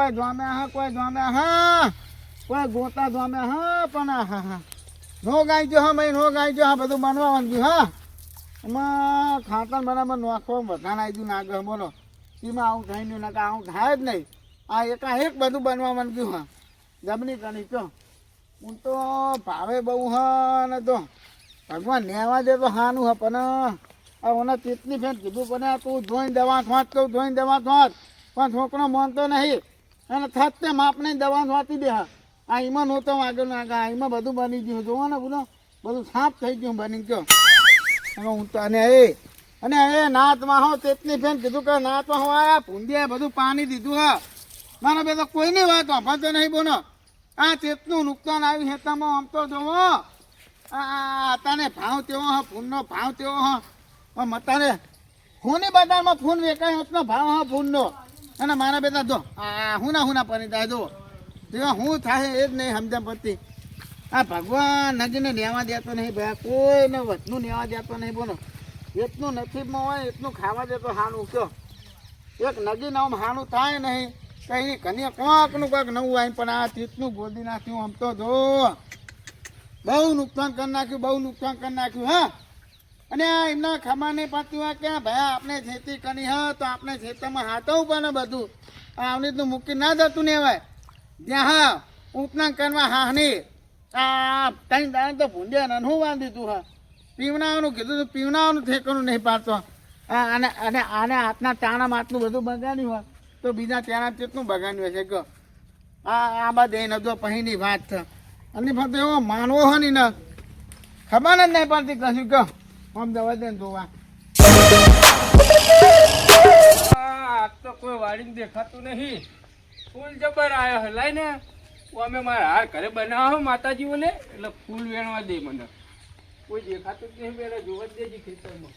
કોઈ જોમે હા કોઈ ગોતા જોમે હા પણ હા નો ગાઈ જો હા મેં નો ગાઈ જો હા બધું બનવા માંગ્યું હા એમાં ખાતર બરાબર નોખો વધારે આવી ગયું નાગર બોલો એમાં આવું થઈ ગયું નકા આવું થાય જ નહીં આ એકાએક બધું બનવા માંગ્યું હા જમણી કરી તો હું તો ભાવે બહુ હા ને તો ભગવાન નેવા દે તો હાનું હા પણ ઓને ચેતની ફેર કીધું પણ તું જોઈને દવા થોત કહું જોઈને દવા થોત પણ છોકરો માનતો નહીં અને થત તે માપને દવા થોતી દે હા આ એમાં નહોતો આગળ નાગા એમાં બધું બની ગયું જોવો ને બધું સાફ થઈ ગયું બની ગયો હું તો અને એ નાતમાં હો ચેતની ફેર કીધું કે નાતમાં હો આ ભૂંડિયા બધું પાણી દીધું હા મારા બે તો કોઈની વાત વાપરતો નહીં બોલો આ ચેતનું નુકસાન આવ્યું હેતામાં આમ તો જોવો આ તને ભાવ તેવો હા ફૂનનો ભાવ તેવો હા મતાને ફૂની બજારમાં ફૂન વેચાય એટલો ભાવ હા ફૂનનો અને મારા બેટા જો આ હુના પડી જાય જો જેવા હું થાય એ જ નહીં સમજણ પડતી આ ભગવાન નજીને લેવા દેતો નહીં ભાઈ કોઈને વચનું લેવા દેતો નહીં બોલો એટલું નસીબમાં હોય એટલું ખાવા દેતો હાનું કયો એક નગી નામ હાનું થાય નહીં કઈ કન્યા કોકનું કોઈક નવું આવી પણ આ ચીતનું ગોદી નાખ્યું આમ તો જો બહુ નુકસાન કરી નાખ્યું હા અને એમના ખબર નહીં પડતી હોય કે ભાઈ આપણે ખેતી કરી હા તો આપણે ખેતરમાં હાથવું પડે બધું આવની તો મૂકી ના જતું ને હવે જ્યાં હા ઉપના કરવા હા નહીં આ ત્રણ દાણા તો ભૂંડ્યા નન્હું બાંધી દીધું હા પીવનાવાનું કીધું તું પીવનાવાનું ઠેકવાનું નહીં પાડતો આને હાથના ચાણામાં આટલું બધું બગાડ્યું હોય તો બીજા ચાણા કેટલું બગાડ્યું હશે કહો આ બધે નજો પહેની વાત છે અને ફક્ત એવો માનવો હોય ને ખબર જ નહીં પડતી કશું કહો આમ દવા દે ને જોવા આજ તો કોઈ વાડીને દેખાતું નહીં ફૂલ જબર આવ્યો હે લાઈ ને અમે મારા હાર ઘરે બનાવો માતાજીઓને એટલે ફૂલ વેણવા દે મને કોઈ દેખાતું જ નહીં પેલા જોવા જ દેજી ખેતરમાં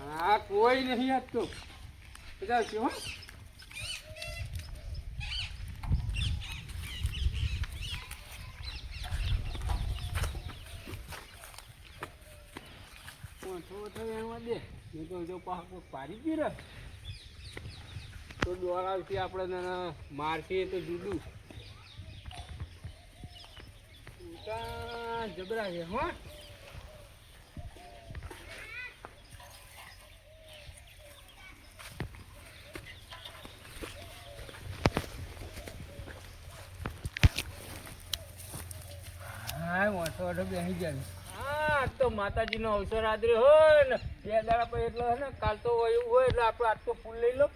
હા કોઈ નહીં આજ તો બધા શું હા પાડી ગઈ રે તો દોરાવથી આપણે મારશે તો જુદું જબરા છે હો હા મોટો બેસી જાય તો માતાજીનો અવસર આદરે હોય ને બે દાડા પર એટલો હે ને કાલ તો એવું હોય એટલે આપણે આટલો ફૂલ લઈ લો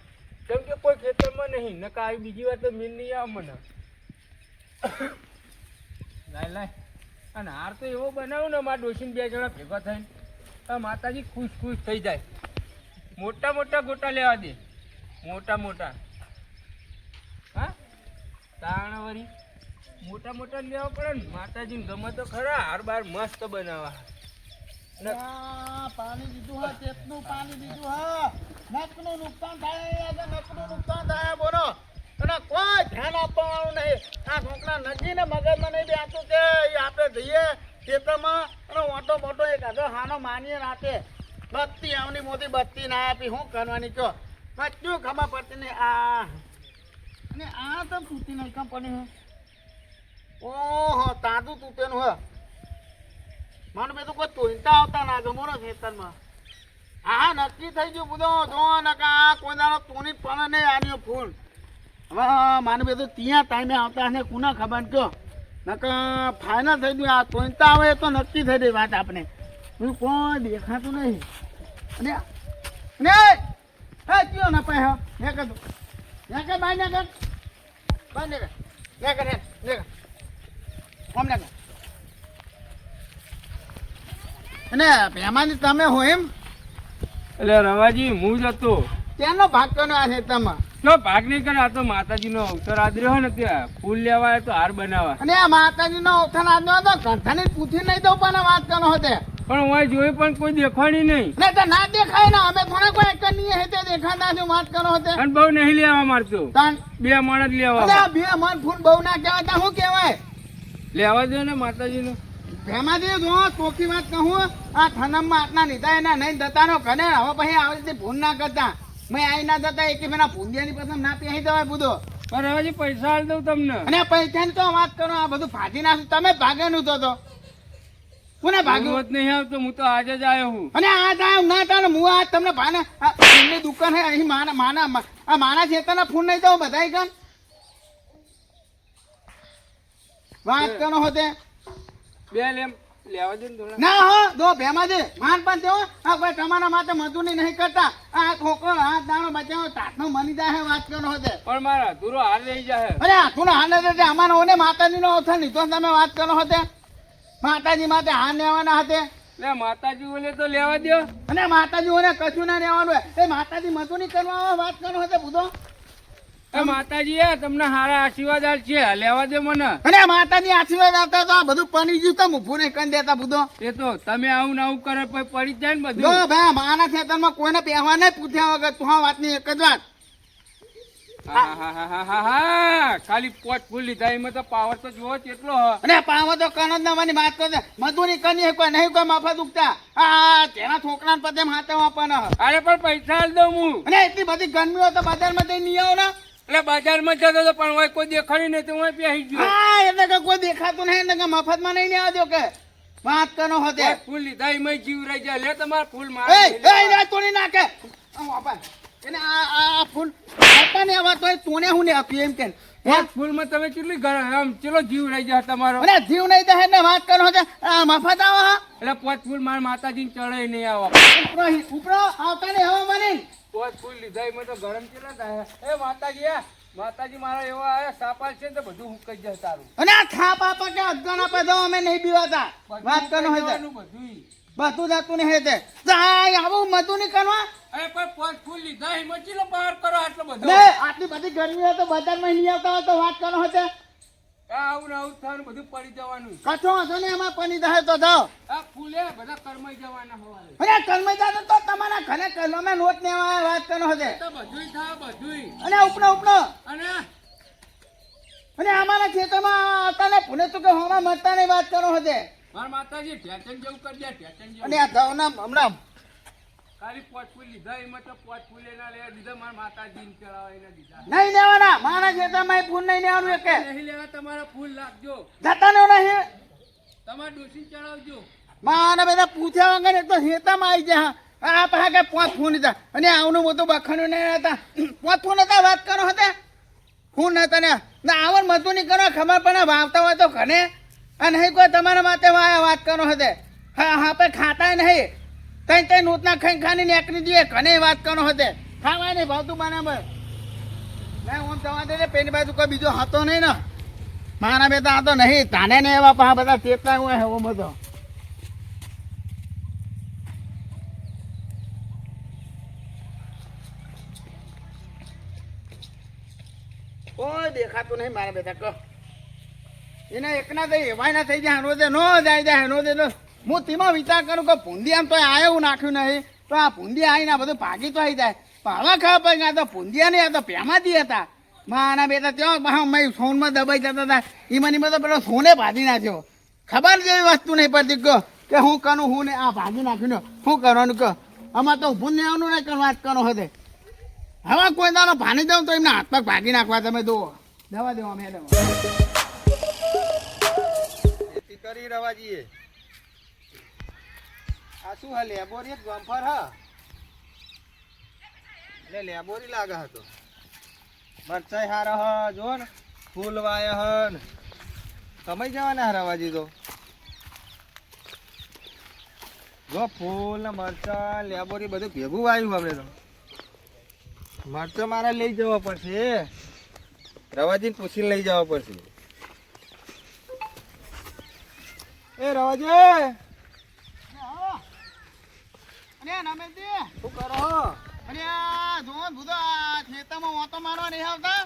કેમ કે કોઈ ખેતરમાં નહીં ને કાંઈ બીજી વાર તો મીન નહીં આવે મને લાય અને હાર તો એવો બનાવું ને મારા ડોશીને બે જણા ભેગા થઈને તો માતાજી ખુશ થઈ જાય મોટા ગોટા લેવા દે મોટા હા તાણવરી મોટા લેવા પડે ને માતાજીને ગમે તો ખરા હાર બાર મસ્ત બનાવવા પાણી દીધું હા ચેતનું પાણી દીધું હા નકનું નુકસાન થાય બોલો અને કોઈ ધ્યાન આપવાનું નહીં આ છોકરા નજીને મગજમાં નહીં બેસતું કે આપણે જઈએ ખેતરમાં અને મોટો મોટો એક હજાર હાનો માનીએ રાતે બત્તી આવની મોટી બત્તી ના આપી શું કરવાની કહો કચ્યું ખબર પડતી નહીં અને આ તો તૂટી નહીં કામ પડ્યું ઓહો તાજું તૂટેનું હ મને બધું કોઈ તોડતા આવતા ના ગમો ને ખેતરમાં હા નક્કી થઈ ગયું બધો જો નકા કોઈ દાડો તોની પણ નહીં આન્યો ફૂલ હવે માને બધું ત્યાં ટાઈમે આવતા હશે કોના ખબર કયો નકા ફાઇનલ થઈ ગયું આ તોડતા આવે તો નક્કી થઈ ગઈ વાત આપણે કોઈ દેખાતું નહીં અને હા કયો ના પાય હા ને કર બાય ને કર અમને અને ભેમાની તમે હો એમ એટલે રવાજી હું જ હતો ત્યાંનો ભાગ કરનો આ ખેતરમાં નો ભાગ નહીં કરે આ તો માતાજીનો અવસર આદર્યો ને ત્યાં ફૂલ લેવા તો હાર બનાવવા અને આ માતાજીનો અવસર આદર્યો તો કંઠાને પૂછી નહીં દઉં પણ વાત કરનો હોતે પણ હું જોઈ પણ કોઈ દેખાણી નહીં ને તો ના દેખાય ને અમે થોડા કોઈ એક નહીં હે તે દેખાતા જો વાત કરનો હોતે અને બહુ નહીં લેવા મારતો બે મણ જ લેવા અરે બે મણ ફૂલ બહુ ના કહેવાય તો શું કહેવાય લેવા દે ને માતાજીનો ભેમાજી જો ચોખ્ખી વાત કહું આ થનમમાં આટલા લીધા એના નહીં દતાનો ઘરે હવે પછી આવી રીતે ભૂલ ના કરતા મેં આઈ ના જતા એક મેના ભૂંડિયાની પસંદ ના પહેરી જવાય બુધો. પણ રવાજી પૈસા આલ દઉં તમને. અને પૈસાની તો વાત કરો, આ બધું ભાગી નાખ્યું તમે, ભાગેનું તો કોને ભાગ્યું? ભાગવત નહીં આવતો, હું તો આજે જ આવ્યો હું. અને આ થાય ના થાય હું આ તમને ભાને ફૂલની દુકાન હે અહીં માના ખેતરના ફૂલ નહીં દઉં બધા કન વાત કરો હોતે બે લેવા દે ને થોડા. ના હો દો ભેમા દે માન પણ તેઓ આ કોઈ તમારા માટે મજૂરી નહીં કરતા. આ છોકરો હાથ દાણો બચાવો તાતનો મની જાય હે વાત કરો હોતે. પણ મારા અધૂરો હાર લઈ જાય. અરે આખું હાને દે અમારો ઓને માતાજીનો અવસર લીધો તમે વાત કરો હોતે. માતાજી માટે હાર લેવાના હતા. લે માતાજી બોલે તો લેવા દો. અને માતાજીઓને કશું ના લેવાનું એ માતાજી મજૂરી કરવા વાત કરો હતો બુધો. એ માતાજી તમને હારા આશીર્વાદ આલશે, લેવા દે મને. અને માતાજી આશીર્વાદ આપતા તો આ બધું પડી ગયું તો ઊભું નહીં કરી દેતા બુધો. એ તો તમે આવું ને આવું કરે પછી પડી જ જાય ને જો બધું. ભાઈ માના ખેતરમાં કોઈને પહેવા નહીં પૂછ્યા વગર તું આ વાતની એક જ વાત. હા ખાલી પોચ ફૂલ લીધા એમાં તો પાવર તો જોવો કેટલો હ. અને પાવા તો કણ જ નવાની વાત કરશે મજૂરી કરી કોઈ નહીં કોઈ મફત ઉગતા. આ તેના છોકરાને પદે હાથે વાપવાના. અરે પણ પૈસા આલ દઉં હું. અને એટલી બધી ગરમી હોય તો બજારમાં જઈ નહીં આવો ને. એટલે બજારમાં જતો હતો પણ હોય કોઈ દેખાડી નહીં તો હું પેહી ગયો. હા એટલે કે કોઈ દેખાતું નહીં એટલે કે મફતમાં નહીં આવજો કે વાત કરો હોતે. પોચ ફૂલ લીધા એમાં જીવ રહી જાય. લે તમારા ફૂલ એ મારે. એ તોડી નાખે એને આ ફૂલ હતા ને આવા તોય તોને હું ને આપ્યું એમ કે પોચ ફૂલમાં તમે કેટલી આમ ચલો જીવ રહી જાય તમારો. અને જીવ નહીં દે ને વાત કરો છે આ મફત આવો હા એટલે પોચ ફૂલ મારા માતાજીને ચડાઈ નહીં આવો. ઉપરો આવતા ને હવે બની પોચ ફૂલ લીધા એમાં તો ગરમ કેટલા થાય. એ માતાજી માતાજી મારા એવા આયા સાપાલ છે ને તો બધું હુકાઈ જાય તારું. અને આ થાપ આપે કે અજગણ આપે દો અમે નહીં બીવાતા વાત કરો હોય બધું બધું જાતું ને હે તે જાય આવું મતું નહીં કરવા. અરે પણ પોચ ફૂલ લીધા એમાં ચીલો બહાર કરો આટલો બધો. ને આટલી બધી ગરમી હોય તો બજારમાં નહીં આવતા હોય તો વાત કરો હોય આવું ને આવું થવાનું બધું પડી જવાનું. કચો હશો ને એમાં પની દહે તો જાઓ. આ ફૂલે બધા કરમાઈ જવાના હોવાને. અને કર્મઈ જાતો તો તમારા ઘરે કલમે નોટ ને વાત કરો હોય તો બધુંય થાય બધુંય. અને ઉપનો ઉપનો અને અને અમારા ખેતરમાં હતા ને પુણે તો કે હોમાં મરતા નહીં વાત કરો હતે. મારા માતાજી ઠેચન જેવું કરી દે ઠેચન જેવું. અને આ ધવના હમણાં ખાલી પોચ ફૂલ લીધા એમાં તો પોચ ફૂલ એના લેવા દીધા મારા માતાજીને ચડાવવા એના દીધા. નહીં લેવાના મારા ખેતરમાં એ ફૂલ નહીં લેવાનું એક નહીં લેવા તમારા ફૂલ લાગજો. જતા ને નહીં તમારે ડોસી ચડાવજો. મારા બધા પૂછ્યા વગર એક તો ખેતરમાં આવી જાય. આ પાછા કે 5 ફૂલ હતા અને આવનું મોટું બખાનું નહીં હતા. 5 ફૂલ હતા વાત કરો હતા ફૂલ નતા ને ના આવન મજૂરી કરો ખબર પણ વાવતા હોય તો ઘને આ નહીં કોઈ તમારા માટે વાત કરો હતે. હા હા પણ ખાતા નહીં તઈ તઈ નોટના ખાઈ ખાની નીકળી દઈએ ઘને વાત કરો હતે. ખાવાય નહીં ભાવતું બરાબર નહીં ઓમ જવા દે પેલી બાજુ કોઈ બીજો હતો નહીં ને મારા બેટા હતો નહીં તાને ને એવા પા બધા ચેતતા હોય એવો બધો. કોઈ દેખાતું નહીં મારા બેટા કહો એને એકના થઈ એવાય ના થઈ જાય રોજે નો જાય રોજે નો હું તેમાં વિચાર કરું કે ભૂંડી આમ તો આવું નાખ્યું નહીં તો આ ભૂંડી આવીને આ બધું ભાગી તો આવી જાય પણ હવે ખબર પડી આ તો ભૂંડિયા નહીં આ તો પેમાંથી હતા મારા બેટા ત્યાં મેં સોનમાં દબાઈ જતા હતા એમાં તો પેલો સોને ભાજી નાખ્યો ખબર જેવી વસ્તુ નહીં પડતી કહો કે હું કરું હું ને આ ભાગી નાખ્યું ને શું કરવાનું કહો આમાં તો ઊભું નહીં આવવાનું નહીં વાત કરો હતે. હવે કોઈ દાનો ભાની જાઉં તો એમના હાથ પગ ભાગી નાખવા તમે દો દવા દેવા મેં ખેતી કરી રવાજીએ આ શું હા લેબોરી ગમફર હા એટલે લેબોરી લાગે હતો મરચાઈ હારા હ જો ને ફૂલ વાય હ ને કમાઈ જવાના રવાજી તો જો ફૂલ ને મરચા લેબોરી બધું ભેગું વાયું આપણે તો મરચો મારે લઈ જવા પડશે રવાજીને પૂછીને લઈ જવા પડશે. એ રવાજી શું કરો? અરે જો ભૂતો ખેતરમાં ઓતો મારવા નહીં આવતા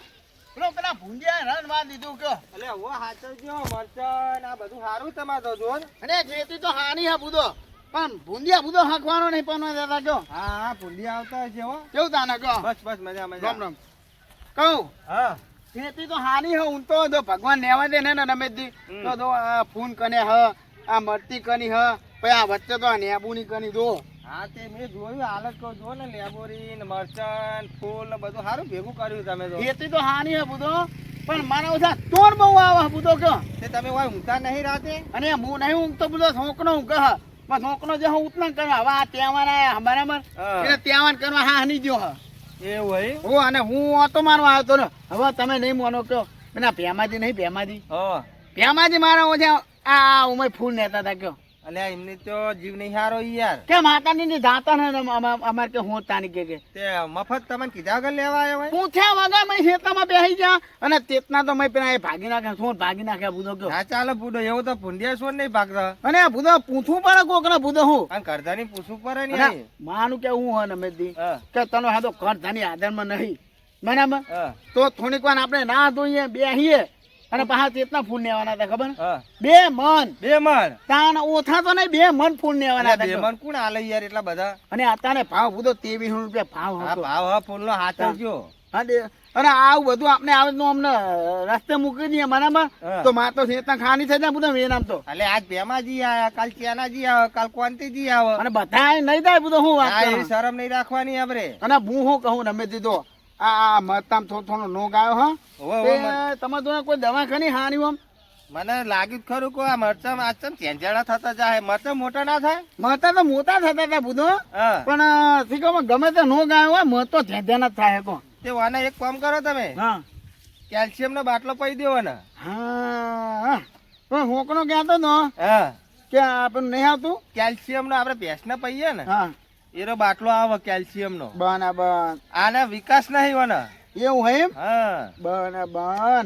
પેલો પેલા ભૂંડિયા રન વાર દીધું કે એટલે હું હાચવજો મરચા આ બધું સારું તમારે તો જો અને ખેતી તો હાની હા ભૂતો પણ ભૂંડિયા ભૂતો હાંકવાનો નહીં પણ દાદા કહો. હા ભૂંડિયા આવતા છે હો કેવું તાને કહો. બસ બસ મજા મજા રામ રામ કહું. હા ખેતી તો હાની હ ઊંટો તો ભગવાન નેવા દે ને રમેશજી તો ફૂન કને હ આ મરતી કની હ પછી આ વચ્ચે તો આ નેબુની કની દો હા તે મેં જોયું હાલત કહું જો ને લેબોરી ને મરચન ફૂલ ને બધું સારું ભેગું કર્યું તમે તો ખેતી તો હાની હે બુધો પણ મારા ઓછા ચોર બહુ આવે બુધો કયો તે તમે હોય ઊંઘતા નહીં રાતે અને હું નહીં ઊંઘતો બુધો છોકનો ઊંઘ હ પણ છોકનો જે હું ઉતના કરવા હવે આ ત્યાં બરાબર હા. એટલે ત્યાં કરવા હા હાની ગયો હ એવું હોય હો અને હું ઓટો મારવા આવ્યો તો ને હવે તમે નહીં માનો કયો પેલા ભેમાજી નહીં ભેમાજી હા ભેમાજી મારા ઓછા આ ઉમર ફૂલ નેતા હતા કયો અલ્યા એમની તો જીવ નહીં હારો યાર કે માતાની ની જાતા ને અમાર કે હું તાની કે તે મફત તમને કીધા વગર લેવા આવ્યા હોય પૂછ્યા વગર મેં ખેતરમાં બેસી ગયા અને તેતના તો મેં પેલા એ ભાગી નાખે શું ભાગી નાખ્યા બુધો કયો હા ચાલો બુડો એવું તો ભૂંડિયા છો નહીં ભાગતા અને આ બુધો પૂછવું પડે કોક ને બુધો હું અને કરધાની પૂછવું પડે ને અને માનું કે હું હોય ને મેં દી હા કે તનો હા તો કરધાની આદરમાં નહીં બરાબર હા તો થોડીક વાર આપણે ના ધોઈએ બેહીએ અને પાછા તેતના ફૂલ લેવાના હતા ખબર હા બે મન બે મણ તાન ઓછા તો નહીં બે મન ફૂલ લેવાના અલ્યા, બે હતા મણ કોણ આલે યાર એટલા બધા અને અત્યારે ભાવ બુધો 23 રૂપિયા ભાવ હા હતો ભાવ હા ફૂલ નો હાથ આવજો અને આવું બધું આપણે આવે તો અમને રસ્તે મૂકી દઈએ બરાબર હા. તો માં તો શેતા ખાની થઈ જાય બધું વેનામ તો અલે આજ ભેમાજી આયા કાલ ચેનાજી આવે કાલ કોંતીજી આવે અને બધા નહીં થાય બધું હું વાત આ કરું. એવી શરમ નહીં રાખવાની આપણે અને હું શું કહું રમે દીધો આ મરતામ થોડો નો ગાયો હા હોવે, હોવે, તમે તો કોઈ દવાખાની હારી આમ મને લાગ્યું જ ખરું કે આ મરચા આચમ ચેંજાડા થતા જાય મરચા મોટા ના થાય મરતા તો મોટા થતા હતા બુધો હા પણ શીખો ગમે તે નો ગાયો હોય મર તો ધ્યાન જ થાય કો તે વાના એક કામ કરો તમે હા કેલ્શિયમ નો બાટલો પી દેવો ને હા પણ હોકનો કહેતો નો હા કે આપણને નહીં આવતું કેલ્શિયમ નો આપણે ભેંસને પીએ ને હા એનો બાટલો આવે કેલ્શિયમ નો બરાબર આને વિકાસ નહીં વને એવું હોય એમ હા બરાબર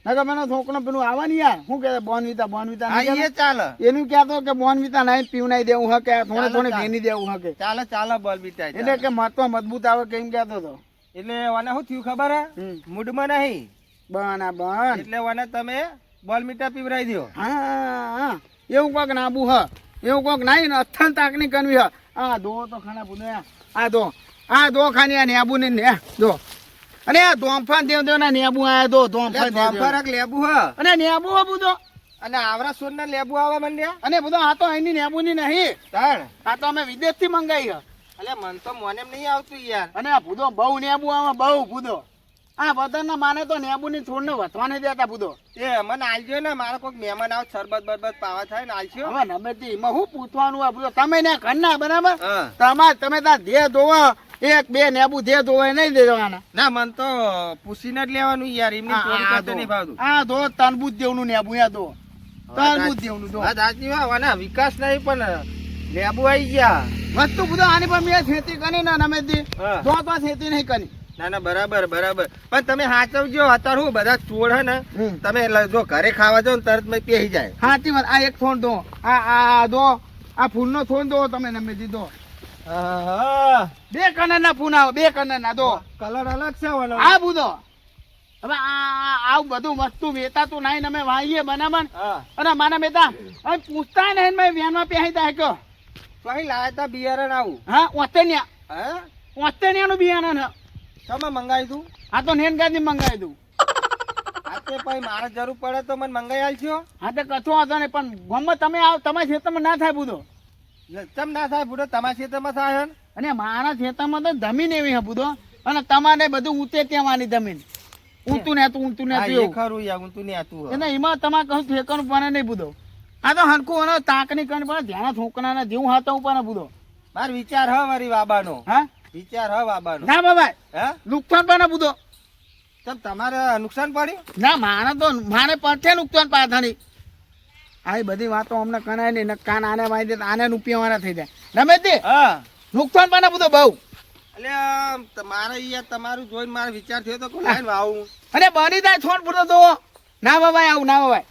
નકર મને છોકરો પેલું આવવાની યાર શું કે બોનવિતા હા એ ચાલે એનું કહેતો કે બોનવિતા નહીં પીવનાઈ દેવું હકે થોડે થોડે ચાલે. ભેની દેવું હકે ચાલે ચાલે બોલ બીતા એટલે કે મતો મજબૂત આવે કેમ કહેતો હતો એટલે વાને શું થયું ખબર હે હમ. મૂડમાં નહીં બરાબર એટલે વાને તમે બોલ મીઠા પીવરાઈ દો હા એવું કોક નાબુ હ એવું કોક નહીં ને અથન તાકની કરવી હ આ દો તો ખાના પૂછે આ દો ખાની આ નેબુ ને ને દો અને આ ધોંફાન દેવ ના નેબુ આયા દો ધોંફાન દેવ ફરક લેબુ હ અને નેબુ હ બુધો અને આવરા સોન ના લેબુ આવવા માંડ્યા અને બધો આ તો અહીંની નેબુ ની નહીં તાણ આ તો અમે વિદેશ થી મંગાવી હ અલે મન તો મોને એમ નહીં આવતું યાર અને આ ભૂદો બહુ નેબુ આવે બહુ ભૂદો આ વતનના માને તો નેબુ ની થોડ ને વથવા નહીં દેતા ભૂદો એ મને આલજો ને મારા કોઈક મહેમાન આવે શરબત બરબત પાવા થાય ને આલજો હવે નમેતી એમાં શું પૂછવાનું આ ભૂદો તમે ને ઘરના બરાબર હા તમે ત્યાં ધે ધોવો એક બે નેબુ ધે ધોવાય નહીં દેવાના ના મન તો પૂછીને જ લેવાનું યાર એમની ચોરી કરતો નહીં ભાવતું આ દો તરબૂજ દેવનું નેબુ આ દો તરબૂજ દેવનું દો હા દાદી વાના વિકાસ નહીં પણ લેબુ આવી ગયા વસ્તુ બધો આની પર મેં ખેતી કરી ને નમેતી હા. તો ખેતી નહીં કરી ના ના બરાબર બરાબર પણ તમે સાચવજો અત્યારે હું બધા ચોર હે ને હમ. તમે જો ઘરે ખાવા જાવ ને તરત મેં પેહી જાય સાચી વાત આ એક થોડ દો આ દો આ ફૂલનો થોડ દો તમે નમેતી દો બે કલર ના ફૂલ આવો બે કલર ના દો કલર અલગ છે વાલો આ બુધો હવે આવું બધું વસ્તુ વેચાતું નહીં અમે વાઈએ બરાબર હા અને મારા બેટા હવે પૂછતા નહીં મેં વેનમાં પહેરી તા કયો તો અહીં લાયા તા બિયારણ આવું હા ઓસ્ટ્રેલિયા હા ઓસ્ટ્રેલિયાનું બિયારણ હે. તમે મંગાવી તું આ તો નેનગાથી મંગાવી દઉં આ તે પછી મારે જરૂર પડે તો મને મંગાઈ આલશો હા તો કશો વાંધો નહીં પણ ગમે તમે આવો તમારા ખેતરમાં ના થાય બુધો ચમ ના થાય બુડો તમારા ખેતરમાં થાય ને અને મારા ખેતરમાં તો જમીન એવી હે બુધો અને તમારે બધું ઊંચે ત્યાં જમીન ઊંચું ને ઊંચું ને હા, એ એવું ખરું યાર હું તું નહીં આતું એટલે એમાં તમારે કહું ઠેકાનું પડે નહીં બુધો આ તો હનકું અને તાકની કરી પડે ધ્યાન છોકરાના જેવું હાથ ઉપર બુધો માર વિચાર હ મારી બાબાનો હા વિચાર હ બાબાનો ના બાબા હે નુકસાન પણ બુધો ચમ તમારે નુકસાન પડ્યું ના મારે પડશે નુકસાન પાછાની આ બધી વાતો અમને કરાય નહીં ને કાન આને વાઈ દે તો આને રૂપિયા થઈ જાય રમેશ જી હા નુકસાન પણ બધો બહુ એટલે મારે યાર તમારું જોઈને મારો વિચાર થયો તો લાઈન વાવું અરે બની જાય છોડ પૂરો દો ના બાબાઈ આવું ના બાબાઈ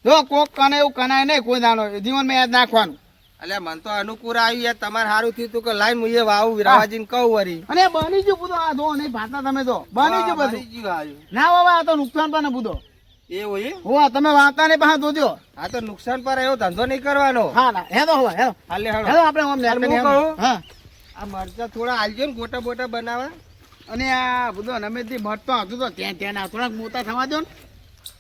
જો કોક કને એવું કનાય નહીં કોઈ દાણો જીવનમાં યાદ નાખવાનું એટલે મન તો અનુકૂળ આવ્યું યાર તમારે સારું થયું તું કે લાઈન હું એ વાવું વિરાવાજીને કહું વરી અને બની ગયું બધું આ દો નહીં ભાતા તમે તો બની ગયું બધું બની ગયું આવ્યું ના બાબા આ તો નુકસાન પણ બધો એવું એમ હોવા તમે વાતા ને પાછા જોજો આ તો નુકસાન પર એવો ધંધો નહીં કરવાનો હા ના હેલો હોવા હેલો હાલે હેલો આપણે ઓમ હાલ હું નેકળીએ. કહું? હા આ મરચા થોડા આલજો ને ગોટા બોટા બનાવવા અને આ બધો નમેથી મરતો હતું તો ત્યાં થોડાક મોટા થવા દો ને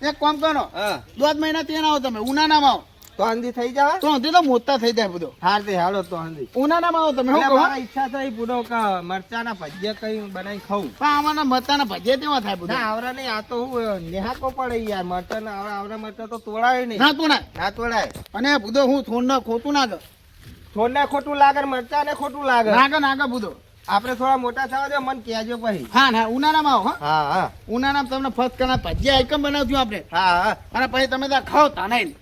એક કામ કરો હા 2 મહિના ત્યાં આવો તમે ઉનાળામાં આવો તો હંધી થઈ જાય તો હજી તો મોટા થઈ જાય બધો. હાર તે હાલો તો હંધી ઉનાળામાં આવો તમે શું એટલે કહો? મારા ઈચ્છા થઈ પૂરો કે મરચાના ભજીયા કઈ બનાવી ખાઉં. પણ આમાંના મરચાના ભજીયા કેવા થાય બધું? ના આવરા નહીં, આ તો હું નેહાકો પડે યાર. મરચાના આવરા મરચા તો તોડાય નહીં. ના તું ના. ના તોડાય. અને બધો હું થોડ ના ખોટું ના કર. છોડને ખોટું લાગે, મરચાને ખોટું લાગે. નાગા બધો. આપણે થોડા મોટા થવા દે, મને કહેજો પછી. હા ઉનાળામાં આવો. હા હા હા ઉનાળામાં તમને ફર્સ્ટ કરના ભજીયા આઈટમ બનાવજો આપણે. હા હા. અને પછી તમે ત્યાં ખાઓ તાનાઈ.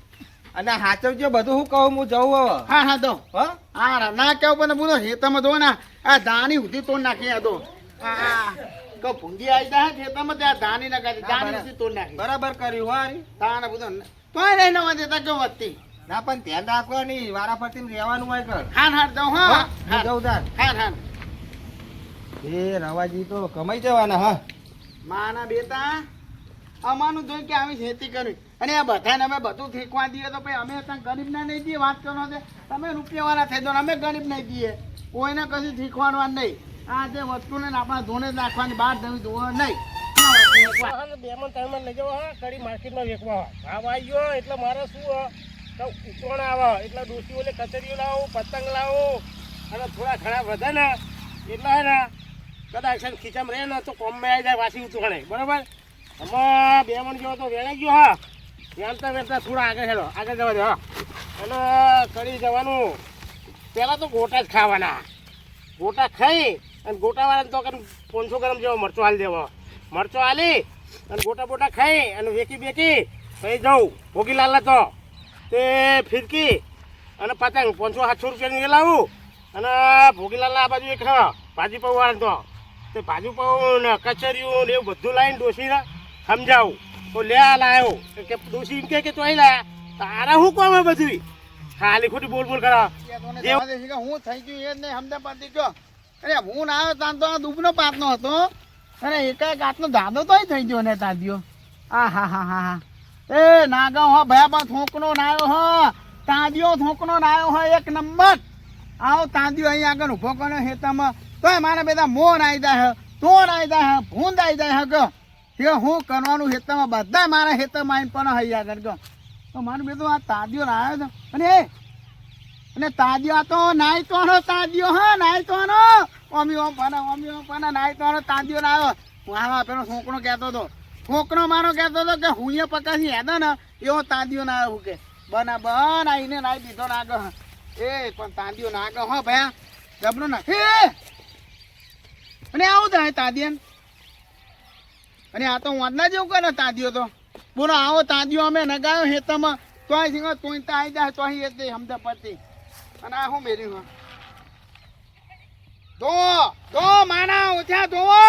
અને હાચવજો બધું. હું કહું હું જઉં હવે. હા તો હો હા ના કેવું પણ બોલો ખેતરમાં જો ને આ ધાની ઉધી તોડ નાખી આ તો કહો ભૂંગી આવી જાય ખેતરમાં ત્યાં ધાની નાખી ધાની ઉધી તોડ નાખી. બરાબર કર્યું હો હારી. તાને બધું તોય નહીં નવા દેતા કેવું વધતી. ના પણ ધ્યાન રાખવાની, વારાફરતી રહેવાનું હોય કર. હા જાઉં. હા હું જઉં તાર. હા એ રવાજી તો કમાઈ જવાના. હા માના બેટા અમાનું જોઈ કે આવી ખેતી કરી અને આ બધાને અમે બધું ઠેકવા દઈએ તો પછી અમે ત્યાં ગરીબના નહીં દઈએ. વાત કરો છે તમે રૂપિયાવાળા થઈ દો અમે ગરીબ નહીં દઈએ. કોઈને કશું શીખવાનું નહીં. આ જે વસ્તુને આપણા ધોને જ નાખવાની, બહાર તમે ધોવા નહીં. બેમાં ત્રણમાં લઈ જાઓ હા, કડી માર્કેટમાં વેચવા ભાવ આવી ગયો એટલે મારે શું ઉતરણ આવે એટલે ડોસીઓ ને કચરીઓ લાવો, પતંગ લાવો અને થોડા ઘણા વધે ને એટલે હે ને કદાચ છે ને ખીચામાં રહે ને તો કોમમાં આવી જાય વાસી ઉતરણે. બરાબર આમાં 2 મણ જેવો તો વેણાઈ ગયો હા. વેણતા વેણતા થોડા આગળ હેલો, આગળ જવા દે હા. અને કડી જવાનું પહેલાં તો ગોટા જ ખાવાના. ગોટા ખાઈ અને ગોટાવાળાને તો 500 ગ્રામ જેવો મરચો હાલી દેવો. મરચો હાલી અને ગોટા બોટા ખાઈ અને વેકી બેકી પછી જવું ભોગીલાલના તો તે ફિરકી અને પતંગ 500-700 રૂપિયાની એ લાવું. અને ભોગીલાલના આ બાજુ એક ભાજી પાઉવાળા તો તે ભાજી પાઉં ને કચરિયું ને એવું બધું લાવીને ડોસીને સમજાવું તો લે લાવ્યો કે ડોસી એમ કે ચોઈ લાયા તારા શું કોમ હે બધું ખાલી ખોટી બોલ બોલ કરા. હું થઈ ગયું એ જ નહીં અમદાવાદ ગયો. અરે હું ના આવ્યો ત્યાં તો આ દુબનો પાતનો હતો. અરે એકાએક આટલો દાદો તોય થઈ ગયો ને તાદ્યો. હા એ નાગા હો ભયા બા થોકનો નાયો હો તાદ્યો થોકનો નાયો હો એક નંબર. આવો તાદ્યો અહીં આગળ ઉભો કર્યો હેતામાં તોય મારા બધા મોર આવી જાય, તોડ આવી જાય, ભૂંદ આવી જાય કે હું કરવાનું હેતામાં બધા મારા હેતામાં આવીને પણ હઈ આગળ ગયો. તો મારું બધું આ તાદ્યો નાયો હતો અને તાદ્યો તો નાઈ તોનો તાદ્યો હા નાઈ તોનો ઓમી ઓમ પાના નાઈ તોનો તાદ્યો ના આવ્યો. હા પેલો છોકરો કહેતો હતો, છોકરો મારો કહેતો હતો કે હું પકાસી હેદો ને એવો તાદ્યો ના આવ્યો કે બના બન આવીને નાઈ દીધો ના આગળ. એ પણ તાદ્યો ના આગળ હો ભયા જબરો નાખી અને આવું થાય તાદ્યન. અને આ તો વાંદના જેવું કરે તાદ્યો તો બોલો આવો તાદ્યો અમે નગાયો હેતમાં તોય સિંગો તોય તો આવી જાય તોય એ તે હમદે પતી. અને આ શું મેરી દો માના ઓછા ધોવો.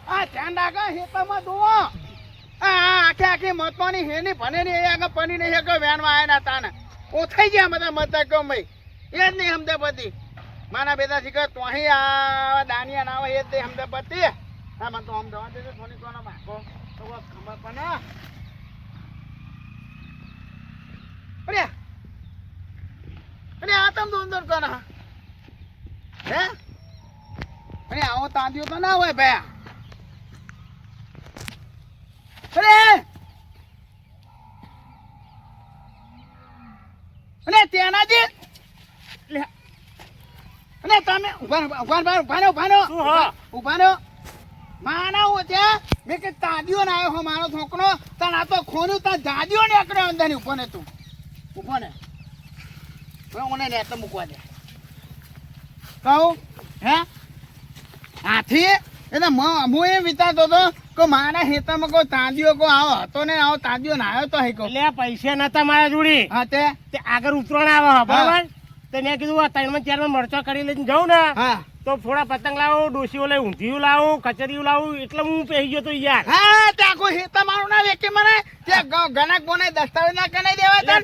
આ ધ્યાન રાખો હેતામાં ધોવો. આખી મતવાની હેની ભને ની એ આગળ પની નહીં કે વેનમાં આયા ના તાને ઓ થઈ ગયા બધા મત કહો મય એ જ નહીં હમદે પતી. માના બેટા શીખર તો અહીં આ દાનિયા ના આવે એ જ હમદે પતી. હા મને તો આમ દવા દેજો થોડી કોનો ભાગો તો ખબર પણ અરે આ તમ તો અંદર કોના હે અરે આવો તાંદ્યો તો ના હોય ભયા. અરે તેનાજી અને તમે ઉભાનો માના હું ત્યાં મેં કે તાંદ્યો ના આવ્યો હો મારો છોકરો તને આ તો ખોનું ત્યાં જાદ્યો ને એકડે અંદર ની ઉભો ને તું ઉભો ને મને ને તો મૂકવા દે કહું હે હાથી એટલે હું એમ વિચારતો હતો કે મારા ખેતરમાં કોઈ તાંદીઓ કોઈ આવો હતો ને આવો તાંદીઓ ના આવ્યો તો હઈ કહું એટલે પૈસા નતા મારા જોડી. હા તે આગળ ઉતરણ આવે બરાબર તો મેં કીધું 3-4 મરચો કરી લઈને જાઉં ને હા તો થોડા પતંગ લાવો, ડોસીઓ લઈ ઊંધિયું લાવું, કચરિયું લાવું એટલે હું પહેરી ગયો તો યાર. હા ત્યાં કોઈ હેતા મારું ના વેકે મને ત્યાં ગણક બોને દસ્તાવેજ ના કરાઈ દેવા તા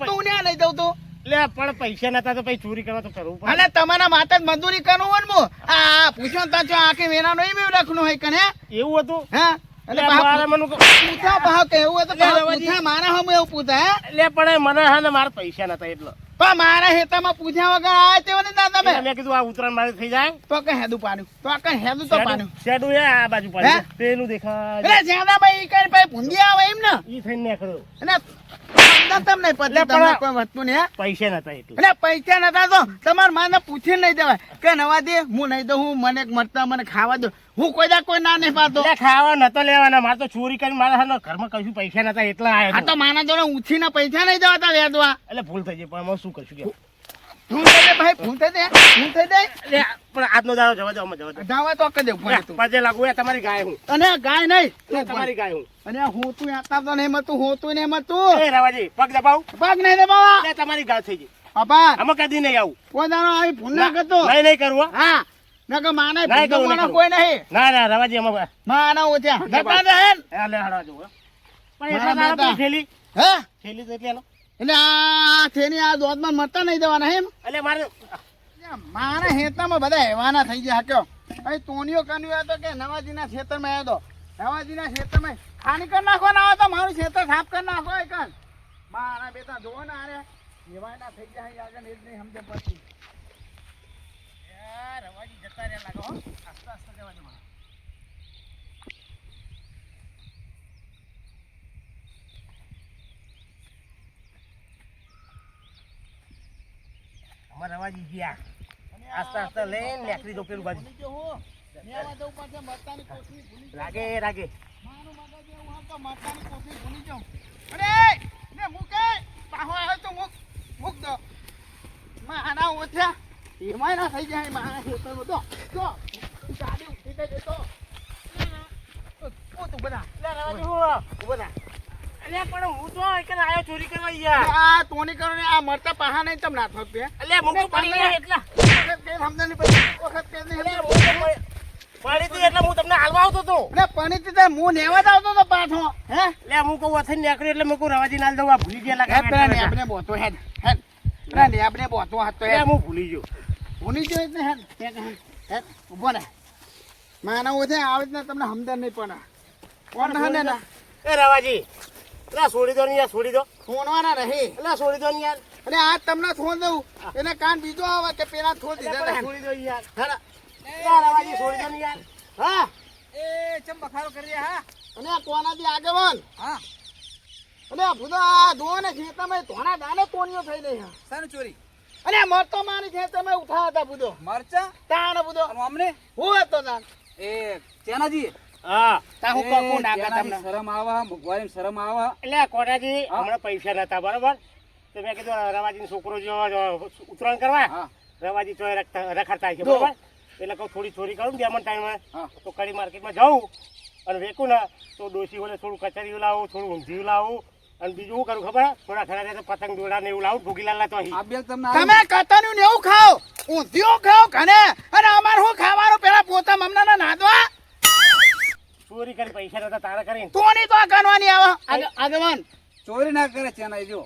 તું ને લઈ દઉં તું. લે પણ પૈસા નતા તો પછી ચોરી કરવા તો કરવું પડે. અને તમારા માતા જ મજૂરી કરવું હોય ને આ પૂછો તા જો આખી વેના નો એમ રાખનું હોય કને એવું હતું. હા એટલે મારા મનું પૂછા ભાવ કે એવું તો પૂછા મારા હમ એવું પૂછા હે લે પણ મને હા ને મારા પૈસા નતા એટલે પણ મારા હેતામાં પૂછ્યા વગર આયા તે મને ના તમે મેં કીધું આ ઉતરાણ મારે થઈ જાય તો કે હેદું પાડ્યું તો આ કઈ હેદું તો પાડ્યું શેડું હે આ બાજુ પાડ્યું પેલું દેખાય એટલે જ્યાદા ભાઈ કઈ ભાઈ ભૂંડી આવે એમ ને ઈ થઈને નીકળ્યો અને સમજા તમને પછી એટલે તમને પણ- કોઈ વસ્તુ નહીં હે? પૈસા નતા એટલે એટલે પૈસા નતા તો તમારા માને પૂછીને નહીં દેવાય કે નવા દે હું નહીં દઉં હું મને મળતા મને ખાવા દો હું કોઈ ના નહીં પાડતો એટલે ખાવા નતો લેવાના મારે તો ચોરી કરી મારા હાથમાં ઘરમાં કશું પૈસા નતા એટલા આ આવ્યો તો માના જોડે ઉછીના પૈસા નહીં જવાતા વેદવા એટલે ભૂલ થઈ ગઈ પણ અમે શું કરશું કે ફોન થઈ દે ભાઈ ફોન થઈ દે ફોન થઈ દે એટલે પણ આજનો દાડો જવા દો અમે જવા દો જાવા તો કરી દે ફોન તું પાછે લાગુ એ તમારી ગાય હું અને ગાય નહીં એ તમારી ગાય હું અને હું તું આતા તો નહીં મતું હું તું નહીં મતું એ રવાજી પગ દબાવ પગ નહીં દે બાવા એટલે તમારી ગાય થઈ ગઈ બાપા અમે કદી નહીં આવું કોઈ દાડો આવી ફોન ના કરતો નહીં નહીં કરવું હો. હા નકર માને નહીં કરું, નહીં ભૂલવાનો કરું. કોઈ નહીં ના ના રવાજી અમે માના ઓછા નતા દે હેન લે હળવા જવું હો. પણ મારા એટલા દાડા બેટા. પેલી થેલી હે થેલી તો એટલે લો. એટલે આ થેની આ દોધમાં મરતા નહીં દેવાના એમ એટલે મારે મારા હેતામાં બધા હેવાના થઈ ગયા કયો અહીં તોનિયો કન્યો હતો કે નવાજીના ખેતરમાં આવ્યો તો નવાજીના ખેતરમાં ખાલી કરી નાખવાના આવે તો મારું ખેતર સાફ કરી નાખો એ કન મારા બેટા જોવો ને આરે હેવાના થઈ ગયા અહીં આગળ એ જ નહીં સમજે પછી યાર રવાજી જતા રહ્યા લાગો હો આસ્તે આસ્તે જવા દે મારા અમારે રવાજી ગયા આસ્તે આસ્તે લઈને નેકરી દો પેલું બાજુ નેવા દઉં પાછા મરતાની કોથળી ભૂલી જાઉં. રાગે રાગે મારું મગજ એવું હોય તો મરતાની કોથળી ભૂલી જાઉં. અરે ને મૂકે પાહો આવ્યો તો મૂક દો મારા ઓછા એમાંય ના થઈ જાય મારા ખેતરમાં તો જો ગાડી ઉઠી ગઈ તો ઓ તું બધા એટલે રવાજી હું ઉભો થા. એટલે પણ હું તો એક જ આયો ચોરી કરવા યાર આ તોની કરો ને આ મરતા પાહા નહીં તમ ના થત બે એટલે મૂકો પડી ગયા એટલા વખત કે સમજણ નહીં પડી વખત કે નહીં એટલે મૂકો પડી હતી એટલે હું તમને હાલવા આવતો હતો ને પણી તે હું નેવા જ આવતો તો પાછો હે એટલે હું કહું વથન નીકળ્યું એટલે મૂકું રવાજી નાલ દઉં આ ભૂલી ગયા હે પેલા ને લાગે આપણે બોતો હેડ હેડ પેલા ને આપણે બોતો હાથ તો એટલે હેડ હું ભૂલી ગયો ભૂલી ગયો એટલે હેડ હેડ હેડ ઉભો ને માના ઓછે આવે ને તમને સમજણ નહીં પણ કોણ હે ને એ રવાજી એટલે છોડી દો ને યાર છોડી દો ફોનવાના રહી એટલે છોડી દો ને યાર અને આ તમને થોડ દઉં એને કાન બીજો આવે કે પેલા થોડ એટલે દીધા પણ તા. છોડી દો યાર હેડ. એટલે રવાજી છોડી દો ને યાર હા એ ચમ બખારો કરી રહ્યા હા અને આ કોનાથી આગેવાન હા અને આ ભૂતો આ જુઓ ને ખેતરમાં ધોણા દાને તોણીઓ થઈ ગઈ છે સાનું ચોરી અને મરતો મારી ખેતરમાં ઉઠા હતા ભૂતો મરચા તાણ ભૂતો અને અમને હું હતો તાણ એ ચેનાજી હા તા હું કોકું નાખા તમને શરમ આવા મુગવારી શરમ આવા એટલે કોટાજી હમણાં પૈસા નતા બરાબર તો મેં કીધું રવાજી છોકરો જો ઉતરાણ કરવા હા રવાજી ચોય રખડતા છે જો. બરાબર એટલે કહું થોડી ચોરી કરું ને ટાઈમે હા તો કડી માર્કેટમાં જાઉં અને વેકું ને તો ડોસી ઓલે થોડું કચરિયું લાવું થોડું ઊંધિયું લાવું અને બીજું શું કરું ખબર થોડા ઘણા રહેતા પતંગ દોડા ને એવું લાવું ભૂગીલાલ તો અહીં આ બે તમને તમે કતન્યું ને એવું ખાઓ ઊંધિયું ખાઓ કને અને અમાર હું ખાવાનું પેલા પોતા મમના નાદવા ચોરી કરી પૈસા નતા તારા કરીને તોની તો કરવાની આવે આગેવાન ચોરી ના કરે ચેનાઈ જો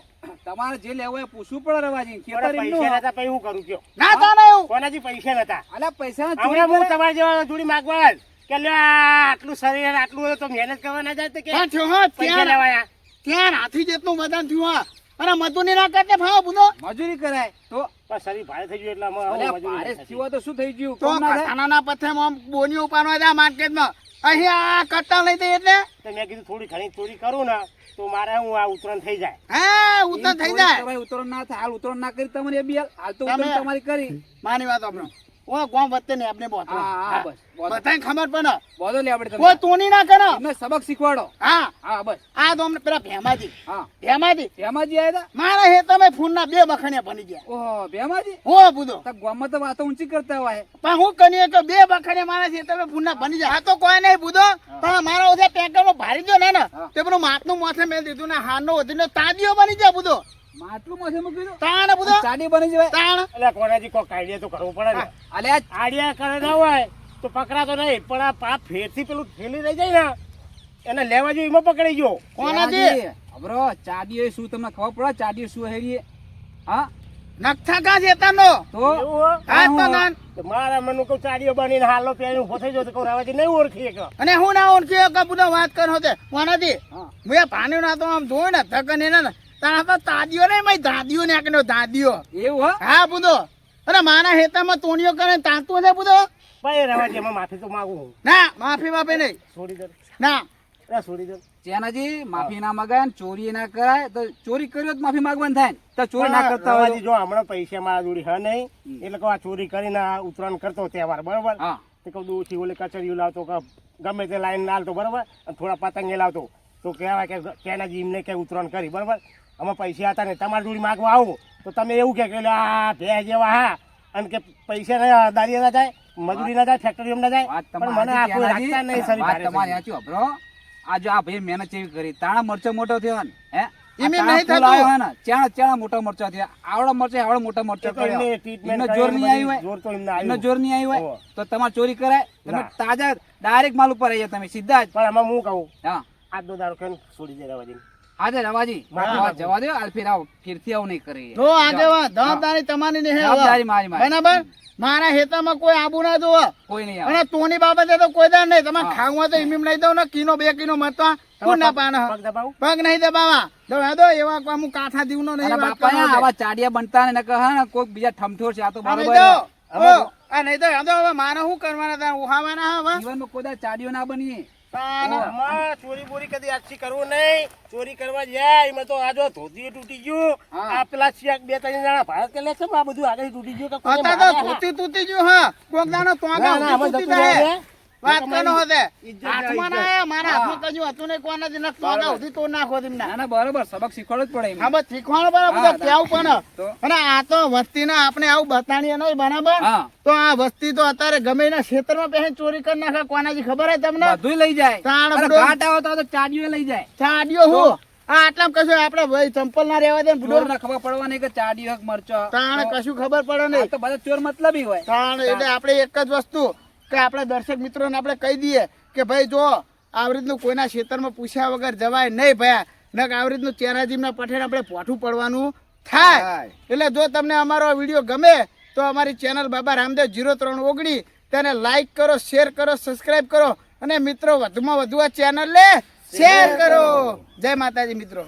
તમારે જે લેવું હોય એ પૂછવું પડે રવાજી ખેતર થોડા એમનું પૈસા નતા પછી હું કરું કયો ના તાને એવું કોનાજી પૈસા નતા અલ્યા પૈસા હમણાં હું તમારા જેવા જોડી માગવા કે લ્યો આ આટલું શરીર આટલું હોય તો મહેનત કરવા ના જાય તો કે પણ થયો હો, પૈસા ત્યાં લેવાયા ત્યાં હાથી જેટલું બધાને થયું હા. અને મજૂરી ના કરતે ભાવ બુધો મજૂરી કરાય તો પણ શરીર ભારે થઈ ગયું એટલે અમે હવે અલ્યા મજૂરી ભારે નથી થતી. થયું તો શું થઈ ગયું તો કોમ ના થાય કથાના પથ્થેમાં બોની ઉપાડવા જાય માર્કેટમાં અહીંયા કટ્ટા લઈ દે એટલે તો મેં કીધું થોડી ઘણી ચોરી કરું ને તો મારે હું આ ઉતરણ થઈ જાય હા ઉતર થઈ જાય ભાઈ ઉતરણ ના થાય હાલ ઉતરણ ના કરી તમને એ બી હાલ તો તમે- ઉતરણ તમારી કરી માની વાત આપણો ઓ ગામ વચ્ચે ને આપણે બોતો હા હા બસ બધાને ખબર પડે બોલો લે આપણે કોઈ તોની ના કરે તમને સબક શીખવાડો હા હા બસ આ તો અમને પેલા ભેમાજી હા ભેમાજી ભેમાજી આવ્યા મારા હે તમે ફૂન ના 2 બખણિયા બની ગયા હતા ઓહો ભેમાજી હો બુધો તો ગામમાં તો વાતો ઊંચી કરતા હોય પણ હું કનીએ કે 2 બખણિયા મારા છે તમે ફૂન ના બની જાય આ તો કોઈ નહીં બુધો પણ મારા ઓછે પેકરમાં ભારી ગયો ને હા. તે પેલું માથનું માથે મેં દીધું ને હારનો વધીને તાદીઓ બની જાય બુધો માટલું માથે મૂકી દો તાણ બુધો ચાડી બની જવાય તાણ એટલે કોનાજી કોઈ આઈડિયા તો કરવો પડે ને અલે આ આઈડિયા કરે ના હોય તો પકડાતો નહીં પણ આ પાપ ફેરથી પેલું થેલી રહી જાય ને એને લેવા જોઈએ એમાં પકડી ગયો કોનાથી અબરો ચાડીઓ શું તમને ખબર પડે ચાડીઓ શું હેરી હા નકથા કા જેતાનો તો એવું હો? હા તો તાણ તો મારા મનનું કહું ચાડીઓ બનીને હાલો પહેરીને ઉભો થઈ ગયો તો કહું રાવાજી નહીં ઓળખી કે અને હું ના ઓળખ્યો કે બુધો વાત કરો તે કોનાથી હા મેં પાણી ના તો આમ જોયું ને થકન એને ને તારા તો તાદીઓ નહીં મેં દાદીઓ ને આકનો દાદીઓ એવું હા હા બુધો અરે મારા હેતામાં તોણીઓ કરે તાંતું છે બુધો ભાઈ રાવાજી એમાં માફી તો માગું હું ના માફી બાફી નહીં છોડી દો ના છોડી દો ચેનાજી માફી ના માંગાય ને ચોરી ના કરાય તો ચોરી કર્યો તો માફી માંગવાની થાય ને. તો ચોરી ના કરતા હોય રવાજી, જો હમણાં પૈસા મારા જોડે હે નહીં, એટલે કહું આ ચોરી કરીને આ ઉત્તરાયણ કરતો તહેવાર, બરોબર? હા તે કહું દૂરથી ઓલે કચરિયું લાવતો કે ગમે તે લાઈન લાવતો, બરોબર? અને થોડા પતંગે લાવતો તો કહેવાય કે કેનાજી એમને કે ઉત્તરાયણ કરી, બરોબર? આમાં પૈસા હતા ને તમારી જોડે માગવા આવું તો તમે એવું કે આ ભે જેવા હા, અને કે પૈસા ના દારિયા ના જાય, મજૂરી ના જાય, ફેક્ટરી ના જાય, વાત પણ તમારી મને આ કોઈ ચેનાજી, રાખતા નહીં. સરી વાત ભારે તમારી થઈ. સાચી વાપરો. આ જો આ ભાઈ મહેનત કેવી કરી, તાણા મરચો મોટો થયો ને હે એમ આ તાણા નહીં ફૂલ થતું. આવ્યો હે ને, ચાણા ચાણા મોટા મરચા થયા, આવડા મરચા આવડા મોટા મરચા એ તો કર્યા. એમને treatment એમને કરી, જોર નહીં આવ્યું હોય, જોર તો એમને એમને આવ્યું. જોર નહીં આવ્યું હોય ઓહો. તો તમારે ચોરી કરાય. તમે ના. તાજા ડાયરેક્ટ માલ ઉપર આવી જાય તમે સીધા જ. પણ આમાં હું કહું, હા આજનો દારૂ ખાઈને છોડી દે રવાજી. આજે રવાજી જવા દો, હાલ ફેરથી આવું નહીં કરી. જો આગેવાન જવાબદારી તમારી નહીં હે હવે. જવાબદારી મારી મારી. બરાબર મારા હેતામાં કોઈ આબુ ના જોવે કોઈ નહીં આવે. અને તોની બાબતે તો કોઈ દાન નહીં. તમારે હા. ખાવું હોય તો એમ લઈ દઉં ને, કિલો 2 કિલો મરતા કોણ ના પાને પગ દબાવું. પગ નહીં દબાવા દો એવા કોઈ હું કાંઠા દીવનો નહીં અને વાત બાપા કરવાનો છે. આવા ચાડિયા બનતા ને નકર હા ને કોઈક બીજા ઠમઠોર છે આ તો આ નહીં બરોબર તો, હવે તો આ નહીં તો હવે મારે શું કરવાના હતા ઉહાવાના હવે જીવનમાં કોઈ દાડો ચાડિયો ના બનીએ. તાને. આમાં ચોરી બોરી કદી આજથી કરવું નહીં. ચોરી કરવા જાય એમાં તો આ જો ધોતી તૂટી ગયું, હા. આ પેલા શેક 2-3 જણા ભારત કે લે છે, આ બધું આગળ તૂટી ગયું કે કોઈને અત્યારે તો માર્યા? તૂટી ગયું હા કોક દાનો તોંગા ના, ના, આમાં તૂટી જતું જાય. રહે. વાત કરનો હતે ઇજ્જત હાથમાં ના જાય, આયા, મારા હા. હાથમાં કજું હતું નહીં કોનાથી ન તોંગા સુધી તો નાખો તેમને. ના ના બરોબર સબક શીખવાડો જ પડે એમ. હા બસ શીખવાનું બરાબર હા, બધું કેવું પણ તો? અને આ તો વસ્તીના આપણે આવું બતાણીએ નહીં બરાબર હા તો આ વસ્તી તો અત્યારે ગમે એના ક્ષેત્રમાં પહેન ચોરી કરી નાખે કોનાથી ખબર હે તમને બધુંય લઈ જાય. તાણ અરે બધું. ઘાટ આવે તો ચાડિયો લઈ જાય. ચાડિયો હું આ આટલામાં કશું આપણે ભાઈ ચંપલ ના રહેવા દે ને બુડો ચોરને ખબર પડવાની કે ચાડિયો હક મરચો. તાણ કશું ખબર પડે આ નહીં તો બધા ચોર મતલબી હોય. તાણ એટલે આપણે એક જ વસ્તુ કે આપણે દર્શક મિત્રોને આપણે કહી દઈએ કે ભાઈ જો આવી રીતનું કોઈના ક્ષેત્રમાં પૂછ્યા વગર જવાય નહીં ભયા ન આવી રીતનું ચેરાજીમના પઠેણ આપણે પોઠું પડવાનું થાય. એટલે જો તમને અમારો વિડીયો ગમે તો અમારી ચેનલ બાબા રામદેવ 0319 તેને લાઈક કરો, શેર કરો, સબસ્ક્રાઇબ કરો અને મિત્રો વધુમાં વધુ આ ચેનલ લે શેર કરો. જય માતાજી મિત્રો.